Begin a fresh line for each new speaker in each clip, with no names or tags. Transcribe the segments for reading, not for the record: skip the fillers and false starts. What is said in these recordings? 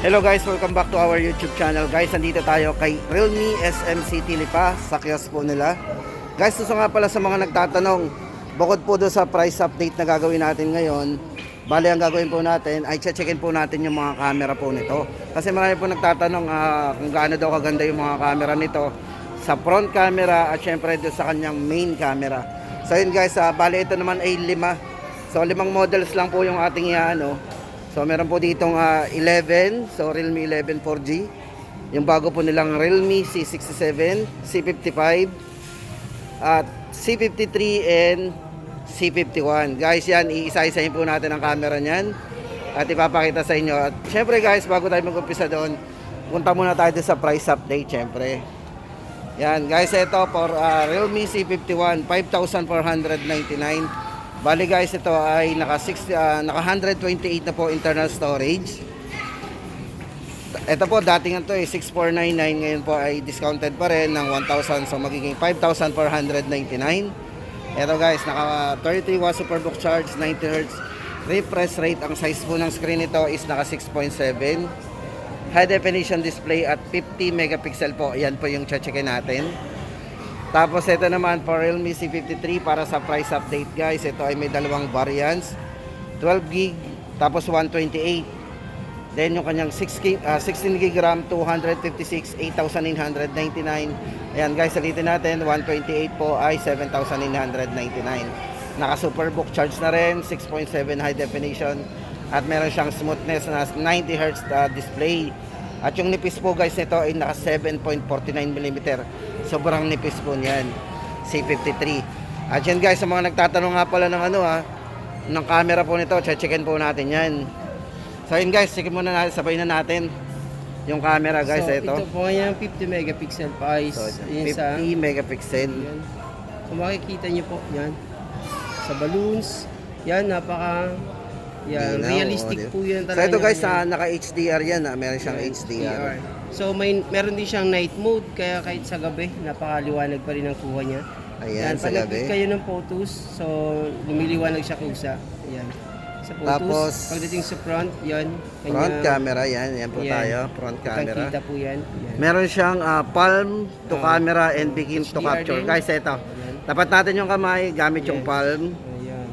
Hello guys, welcome back to our YouTube channel. Guys, nandito tayo kay Realme SMC Tilipa sa kiosk po nila. Guys, gusto nga pala sa mga nagtatanong, bukod po doon sa price update na gagawin natin ngayon, bali ang gagawin po natin ay checkin po natin yung mga camera po nito. Kasi marami po nagtatanong kung gaano daw kaganda yung mga camera nito sa front camera at syempre doon sa kanyang main camera. So yun guys, bali ito naman ay 5. So 5 models lang po yung ating So meron po ditong 11, so Realme 11 4G. Yung bago po nilang Realme C67, C55, at C53 and C51. Guys, yan, iisa-isahin po natin ang camera niyan at ipapakita sa inyo. At syempre guys, bago tayo mag-umpisa doon, punta muna tayo sa price update syempre. Yan guys, ito for Realme C51, 5,499. Bali guys, ito ay naka 128 na po internal storage. Ito po dating ito 6,499, ngayon po ay discounted pa rin ng 1,000, so magiging 5,499. Ito guys, naka 33 watts superbook charge, 90 Hz refresh rate. Ang size po ng screen nito is naka 6.7, high definition display at 50 megapixel po. Yan po yung checkin natin. Tapos ito naman for Realme C53 para sa price update guys. Ito ay may dalawang variants, 12GB tapos 128. Then yung kanyang 16GB RAM, 256, 8,999. Ayan guys, salitin natin, 128 po ay 7,999. Naka superbook charge na rin, 6.7 high definition, at meron siyang smoothness na 90 Hz display. At yung nipis po guys nito ay naka 7.49mm. Sobrang nipis po niyan, C53. At yan guys, sa mga nagtatanong nga pala ng ng camera po nito, checkin po natin yan. So yun guys, checkin muna natin, sabay na natin yung camera guys.
So
ito
po yung 50 megapixel pa is
so,
yun
50 megapixel.
Yan. So makikita nyo po yan sa balloons. Yan, yan, realistic po yan
So
talaga.
ito guys, naka HDR yan, meron siyang HDR.
So meron din siyang night mode, kaya kahit sa gabi napakaliwanag pa rin ang kuha niya.
Ayan,
yan,
sa
pag
gabi.
nag-click kayo ng photos, so lumiliwanag siya kusa. Ayan. Sa photos,
Tapos,
pagdating sa front, yan.
Front camera, yan po tayo, front camera.
Kita po yan. Yan.
Meron siyang palm to camera and begin to
HDR
capture.
din.
Guys, ito. Tapat natin yung kamay gamit yung palm.
Ayan.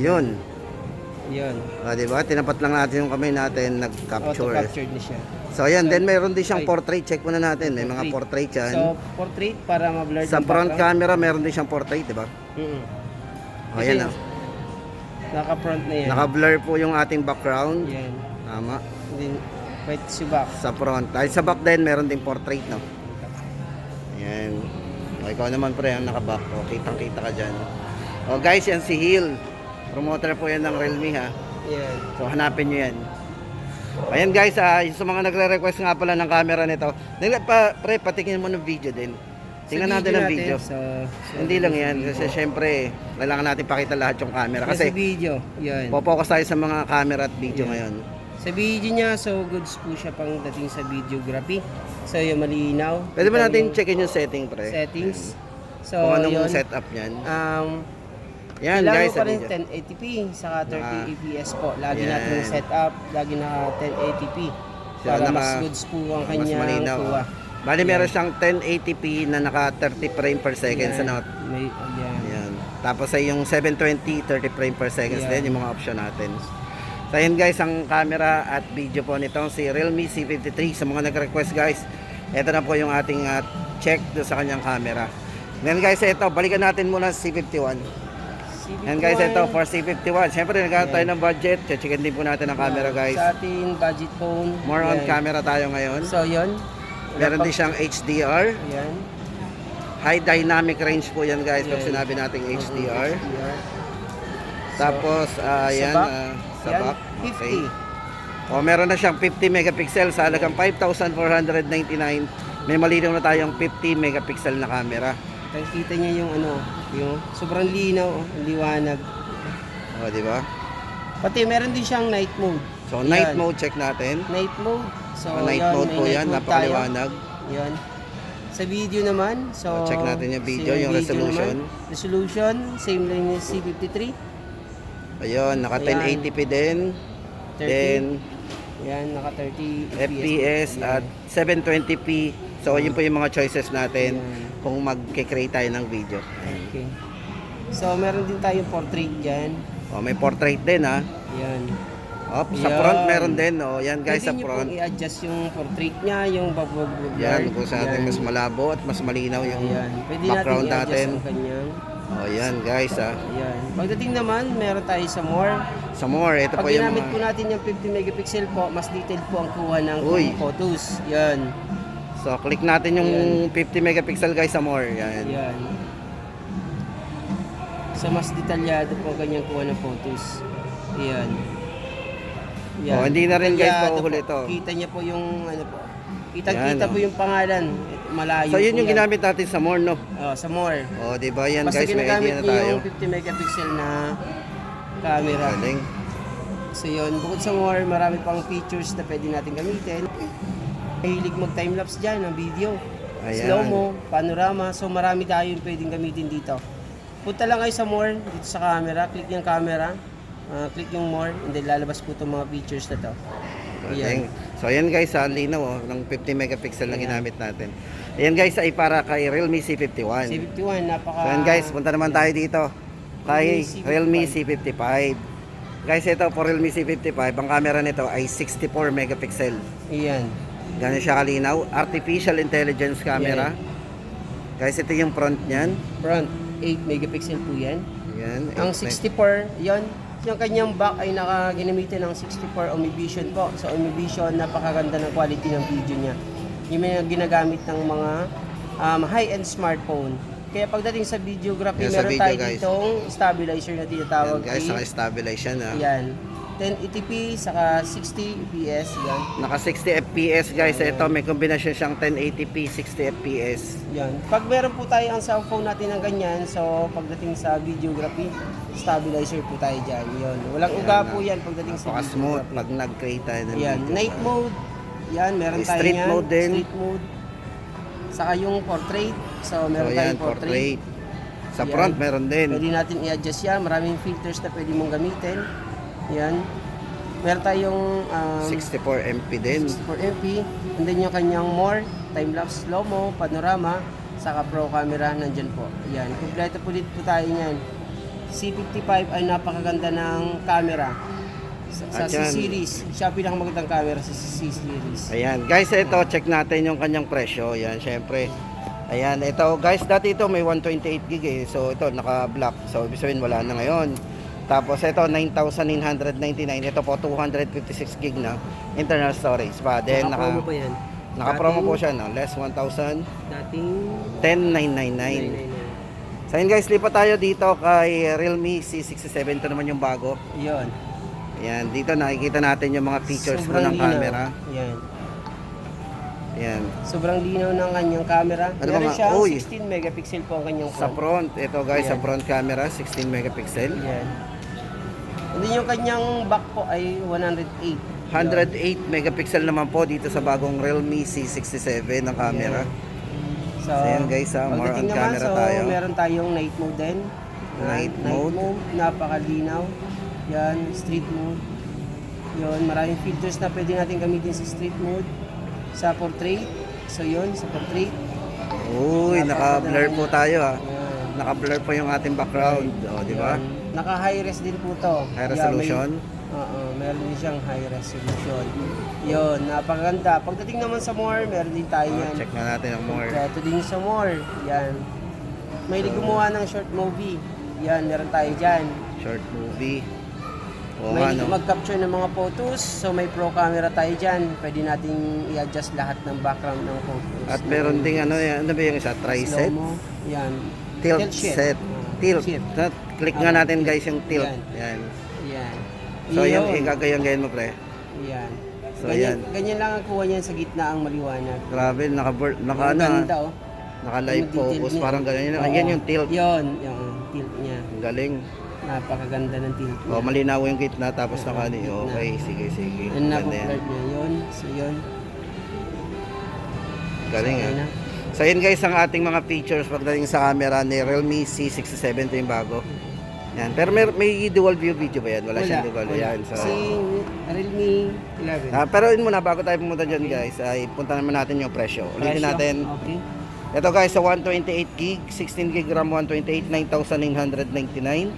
Yun.
Yan.
Diba? Tinapat lang natin yung kamay natin, nag-capture.
Auto-captured na siya.
So, ayan. Then, meron din siyang portrait. Check muna natin. May mga portrait yan.
So, portrait para ma-blur
Sa
yung
front
background.
camera, meron din siyang portrait, diba? O, ayan na.
Naka-front na yan.
Naka-blur po yung ating background.
Yan.
Tama.
Then, pwede sa back.
Sa front. Dahil sa back din, meron din portrait, no? Ayan. O, ikaw naman pre, ang naka-back. O, kitang-kita ka dyan. O, guys, yan si Hill. Promoter po yan ng Realme, ha?
Yan.
So, hanapin nyo yan. Ayan guys, yung sa mga nagre-request nga pala ng camera nito, pre, patikin mo ng video din. Tingnan natin ang video.
So,
Hindi lang yan, kasi syempre, kailangan natin pakita lahat yung camera.
sa
Kasi,
video, yan.
focus tayo sa mga camera at video ngayon.
Sa video niya, so goods po siya pang dating sa videography. So, yung malinaw.
Pwede ba
Kita
natin
yung
checkin yung setting, pre?
settings. So,
Kung anong
yun.
setup niyan. Yan
Kailangan
guys,
ko
sa
pa rin
video.
1080p saka 30 fps po. Lagi
Yan.
natin setup, lagi na 1080p.
So,
Para mas goods po ang
mas
kanyang
malinaw.
kuha.
Bali, meron siyang 1080p na naka 30 frame per second sa note.
Yan.
Yan. Tapos ay yung 720, 30 frame per seconds din yung mga option natin. So yun guys, ang camera at video po nitong si Realme C53. Sa mga nag-request guys, ito na po yung ating check do sa kanyang camera. Then guys, ito, balikan natin muna sa C51. And guys, ito for C51. Siyempre, nagkaroon tayo ng budget. Checkin din po natin ang camera guys.
Sa ating budget phone.
More on
yan.
camera tayo ngayon.
So, yun.
Meron din siyang HDR.
Yan.
High dynamic range po yan guys pag sinabi nating HDR. Tapos, yan, sa
yan,
back.
50.
Okay. O, meron na siyang 50 megapixel sa halagang 5,499. May malinaw na tayong 50 megapixel na camera.
Kita niya yung yung sobrang linaw, liwanag.
O, di ba?
Pati meron din siyang night mode.
So, night mode check natin.
Night mode. So,
Night mode po yan, napakaliwanag.
Yan. Sa video naman, so
check natin yung video, yung resolution.
Resolution, same lang yung C53.
Ayun, naka 1080p din.
30.
Then,
Yan, naka 30
FPS
Yan.
at 720p. So, yun po yung mga choices natin
Yan.
kung mag-create tayo ng video.
Okay. So, meron din tayong portrait dyan.
Oh, may portrait din ha.
Yan.
Oh, sa
Yan.
front meron din. Oh, yan guys, sa
Pwede nyo
front.
pong i-adjust yung portrait niya, yung background.
Yan, kung sa atin mas malabo at mas malinaw yung
Ayan. Pwede
background
natin i-adjust
natin.
ang kanyang.
Oh, yan guys ha.
Ayan. Pagdating naman, meron tayo sa more.
Sa more, ito
Pag
po yung
ginamit po
mga...
natin yung 50 megapixel po, mas detailed po ang kuha ng
Uy.
photos. Yan.
So, click natin yung
Ayan.
50 megapixel guys sa more. Yan.
Yan. So, mas detalyado po ang kanyang kuha ng photos. Yan.
Oh, hindi na rin guys
Detalyado
pauhuli
po.
ito.
Kita niya po yung ano po.
Yan,
Kita-kita
oh.
po yung pangalan. Malayo
So, yun
po
yung ginamit natin sa more, no?
Oh, sa more.
Oh, di ba yan
Basta
guys, may
ginagamit
idea na
niyo
tayo.
yung 50 megapixel na camera.
Galing.
So yun, bukod sa more, marami pang features na pwede natin gamitin. Mahilig mag-timelapse dyan ng video.
Ayan.
Slow-mo, panorama. So marami tayong pwedeng gamitin dito. Punta lang kayo sa more, dito sa camera. Click yung camera. Click yung more. And then lalabas po itong mga features na to.
Galing. So, ayan guys, ang linaw oh, ng 50 megapixel na
Ayan.
ginamit natin. Ayan guys, ay para kay Realme C51.
C51, napaka...
So, ayan guys, punta naman tayo dito kay
Realme
Realme C55. Guys, ito for Realme C55, ang camera nito ay 64 megapixel.
Ayan.
Ganun siya kalinaw. Artificial intelligence camera. Guys, ito yung front niyan.
Front, 8 megapixel po yan.
Ayan.
Ang 64, yon yung kanyang back ay nakaginamitan ng 64 Omnivision po. So Omnivision, napakaganda ng quality ng video niya. Yung mga ginagamit ng mga high-end smartphone. Kaya pagdating sa videography,
Yan sa
meron
video,
tayo
guys.
ditong stabilizer na tinatawag.
Ayan guys, naka-stabilize siya na.
Yan. 1080p, saka 60 fps. Yan.
Naka 60 FPS guys. Ito may kombinasyon siyang 1080p, 60 FPS.
Yan. Pag meron po tayo ang cellphone natin ng ganyan, so pagdating sa videography, stabilizer po tayo dyan. Yun. Walang uga po yan pagdating sa
Napaka-smooth
videography.
pag nag-create tayo ng
Yan,
video.
night mode. Yan, meron
May
tayo
street
yan.
mode din.
Street mode. Saka yung portrait. So,
So
meron
yan,
tayong portrait.
Sa
Yan.
front meron din.
Pwede natin i-adjust yan. Maraming filters na pwede mong gamitin. Yan. Meron tayong
64 MP din.
64MP. And then yung kanyang more, time-lapse, slow-mo, panorama, saka pro camera, nandyan po. Yan. Kompleto po dito po tayo yan. C55 ay napakaganda ng camera. Sa
At yan.
C-Series. Siya ang pinakamagandang camera sa C-Series.
Ayan, guys, ito check natin yung kanyang presyo. Ayan, syempre. Ayan, ito guys, dati ito may 128 gig eh. So ito naka-block. So ibig sabihin wala na ngayon. Tapos ito 9,999. Ito po 256 gig na internal storage pa. Then
Naka-promo pa yan.
naka-promo po siya no, less 1,000
Dating
10,999. So yun guys, lipat tayo dito kay Realme C67. Ito naman yung bago.
Yun.
Ayan, dito nakikita natin yung mga features mo ng
Sobrang linaw.
camera.
Yan.
Ayan.
Sobrang linaw ng kanyang camera.
Ano ba
Meron
nga?
siyang
Uy.
16 megapixel po ang kanyang
Sa
front.
front, ito guys, sa
Ayan.
front camera, 16 megapixel.
Yan. And then yung kanyang back po ay 108.
108 megapixel naman po dito sa bagong Realme C67 ng camera.
So,
So, yan guys, more
pagdating
on camera tayo.
meron tayong night mode din.
Night mode.
Napakalinaw. Yan, street mode. Yun, maraming filters na pwede natin gamitin sa street mode. Sa portrait. So yun, sa portrait.
Uy, naka-blur po tayo ha.
Yan.
Naka-blur po yung ating background. O, di ba?
Yan. Naka-high res din po to.
High resolution.
Oo, meron din siyang high resolution. Yun, napakaganda. Pagdating naman sa more, meron din tayo yan.
Check na natin ang more.
Ito din sa more. Yan. May gumawa ng short movie. Yan, meron tayo dyan.
Short movie. O
May
ano.
mag-capture ng mga photos. So may pro camera tayo dyan. Pwede nating i-adjust lahat ng background ng photos.
At meron ding ano yan. Ano ba yung isa? Tri-set?
Slow-mo. Yan.
Tilt
shift.
set. Tilt.
Shift.
Click nga natin guys yung tilt.
Yan.
Yan.
Yan.
So yan,
Yun.
igagayan mo pre.
Yan.
So,
ganyan,
yan.
ganyan lang ang kuha niyan sa gitna ang maliwanag.
Grabe, naka ano,
Ang ganda oh.
naka-live
Yung detail
focus,
niya.
parang ganyan.
Oo.
Yan yung tilt.
Yun, yung tilt niya.
Ang galing.
Napakaganda ng tilt niya.
O, malinaw yung gitna, tapos
Oo,
naka ano.
gitna.
Okay, sige, sige.
Ang
Ganda
napo-blurred niya yun. So yun.
Galing
So,
ah.
ayun na.
So yun guys, ang ating mga features pagdating sa camera ni Realme C67, ito yung bago. Yan. Pero may dual view video ba yan? Wala siyang dual view. Yan. So,
Kasi Realme 11.
pero yun muna, bago tayo pumunta dyan guys, ay punta naman natin yung presyo. Ulitin
Presyo?
natin.
Okay.
Ito guys, sa 128 gig, 16 gig RAM 128, 9,999.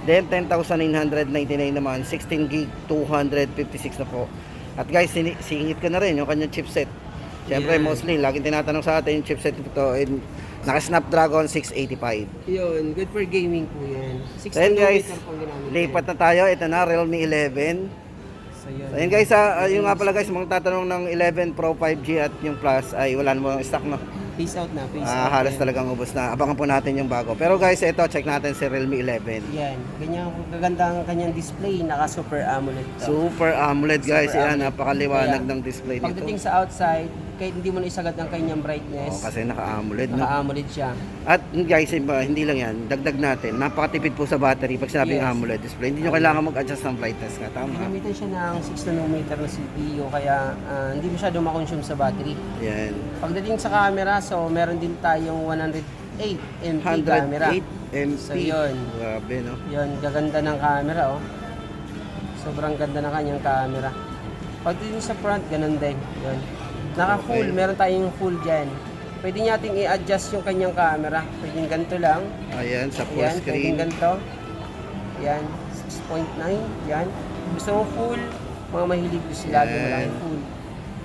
Then 10,999 naman, 16 gig, 256 na po. At guys, singit ko na rin yung kanyang chipset. Siyempre,
Yan.
mostly, laging tinatanong sa atin yung chipset ito. Naka Snapdragon 685.
Yun, good for gaming po yan. 60
Then guys,
nanometer pong ginamit
lipat
yan.
na tayo. Ito na, Realme 11.
So yun.
So yun guys, yung nga pala guys, mga tatanong ng 11 Pro 5G at yung Plus ay wala namang stock no.
Peace out na, peace out.
Halos
yan.
talagang ubos na. Abangan po natin yung bago. Pero guys, ito, check natin si Realme 11.
Yan, ganyan kaganda ang kanyang display, naka Super AMOLED to.
Super AMOLED guys.
Super
Yan,
AMOLED.
napakaliwanag
Kaya,
ng display nito.
Pagdating sa outside, kahit hindi mo na isagad ang kanyang brightness,
Kasi naka-AMOLED no.
naka AMOLED siya.
At guys, hindi lang yan, dagdag natin, napakatipid po sa battery pag sinabing
Yes.
AMOLED display. Hindi nyo kailangan mag-adjust ng brightness nga, tama.
Gamitan siya ng 6 nanometer na CPU, kaya hindi masyado makonsume sa battery.
Yan.
Pagdating sa camera, so meron din tayong 108 MP camera.
108 MP.
So yun,
Grabe no.
yun, gaganda ng camera oh. Sobrang ganda ng kanyang camera. Pagdating sa front, ganun din. Yun. Naka-full,
Okay.
meron tayong full dyan. Pwede nating i-adjust yung kanyang camera. Pwedeng ganito lang.
Ayan, sa full
Yan,
screen.
pwedeng ganito. Yan, 6.9. Yan. Gusto mo full, mga mahilig gusto lagi
Yan.
walang full.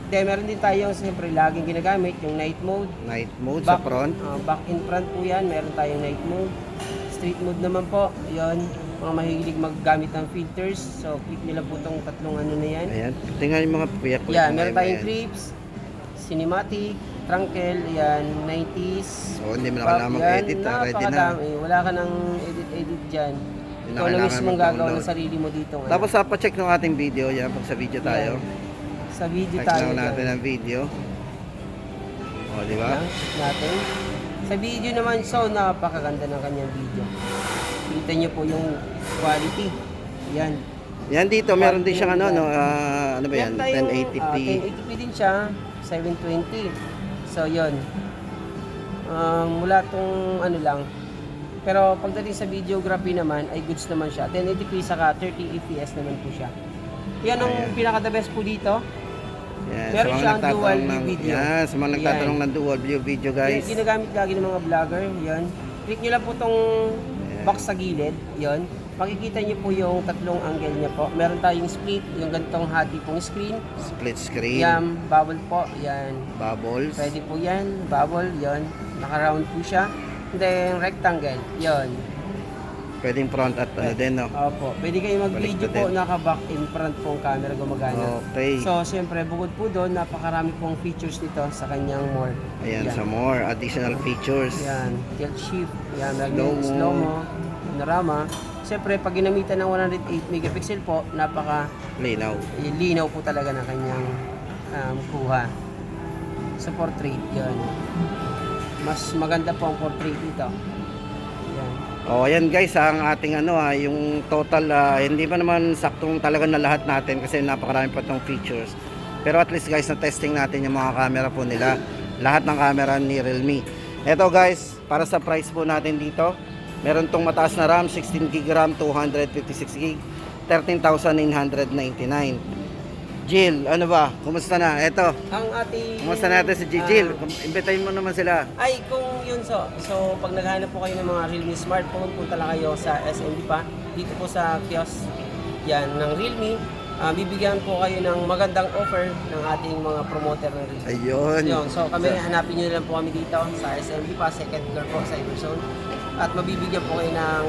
Then, meron din tayong siyempre laging ginagamit, yung night mode.
Night mode sa front.
Back in front po yan, meron tayong night mode. Street mode naman po, yun. Mga mahilig maggamit ng filters. So, click nila po itong tatlong ano na yan.
Ayan, tingnan yung mga puyak.
Yan, meron tayong clips, cinematic, trunkle, yan, 90s.
So, hindi mo na
pop,
kailangan mag-edit.
yan,
Ready na.
napakadami. Wala ka nang edit-edit dyan.
Hindi na
Ikaw na
kailangan
mismo gagawa
mag-download.
ng sarili mo dito.
Tapos pa-check ng ating video. Yan, pag sa video tayo.
Sa video
Check
tayo.
na natin
dyan.
ang video. O, di ba?
Yan, check natin. Sa video naman, so napakaganda ng kanyang video. Kita nyo po yung quality. Yan.
Yan dito, meron din siyang ano, no, ano ba yan?
Meron tayong,
1080p.
1080p din siya, 720. So, yun. Mula tong ano lang. Pero pagdating sa videography naman, ay goods naman siya. 1080p saka 30 fps naman po siya. Yan ang
Ayan.
pinaka-the best po dito.
Yan,
Meron
mga
siyang
nagtatanong
dual
ng-
video.
Yan, sa mga nagtatanong
Yan.
ng dual view video guys.
Yung ginagamit lagi ng mga vlogger, yan. Click nyo lang po tong
Ayan.
box sa gilid, yon. Makikita nyo po yung tatlong angle niya po. Meron tayong split, yung gantong hati pong screen.
Split screen,
Yan, bubble po, yan.
bubbles.
Pwede po yan, bubble, yon. Naka-round po siya. Then, rectangle, yon.
Pwedeng front at ano din, no?
Opo, pwede kayo mag-video
Baliktad
po,
din.
naka-back in front po ang camera gumagana.
Okay.
So, siyempre, bukod po doon, napakarami pong features nito sa kanyang more.
Ayan,
Yan.
sa more additional features.
Yan, tilt shift, yan,
Slow-mo.
slow-mo, panorama. Siyempre, pag ginamitan ng 108 megapixel po,
Linaw.
linaw po talaga ng kanyang kuha. Sa portrait, yan. Mas maganda po ang portrait dito. Yan.
Oh, ayan guys, ang ating ano yung total hindi pa naman saktong talaga na lahat natin kasi napakarami pa tong features. Pero at least guys, na-testing natin yung mga camera po nila. Lahat ng camera ni Realme. Ito guys, para sa price po natin dito, meron tong mataas na RAM, 16GB RAM, 256GB, 13,999. Jill, ano ba? Kumusta na? Ito,
Ang ating...
kumusta natin si Jill? Imbitahin mo naman sila.
Ay, kung yun so pag naghahanap po kayo ng mga Realme smartphone, punta lang kayo sa SMB pa, dito po sa kiosk yan ng Realme. Bibigyan po kayo ng magandang offer ng ating mga promoter ng Realme.
Ayun.
Yun, so kami, hanapin nyo lang po kami dito sa SMB pa, second floor po, Cyberzone. At mabibigyan po kayo ng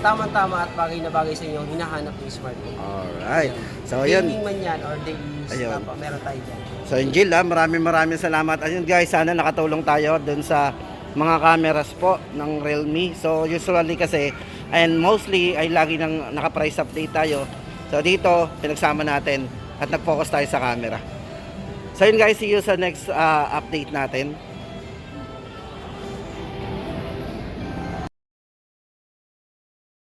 tamang-tama at bagay na bagay sa inyong hinahanap ng smartphone.
Alright. So, ayun.
Gaming man yan or daily use
Ayun.
na po, meron tayo dyan.
So yun Jill, maraming salamat. Ayun guys, sana nakatulong tayo dun sa mga cameras po ng Realme. So usually kasi and mostly ay lagi nang naka-price update tayo. So dito pinagsama natin at nag-focus tayo sa camera. So yun guys, see you sa next update natin.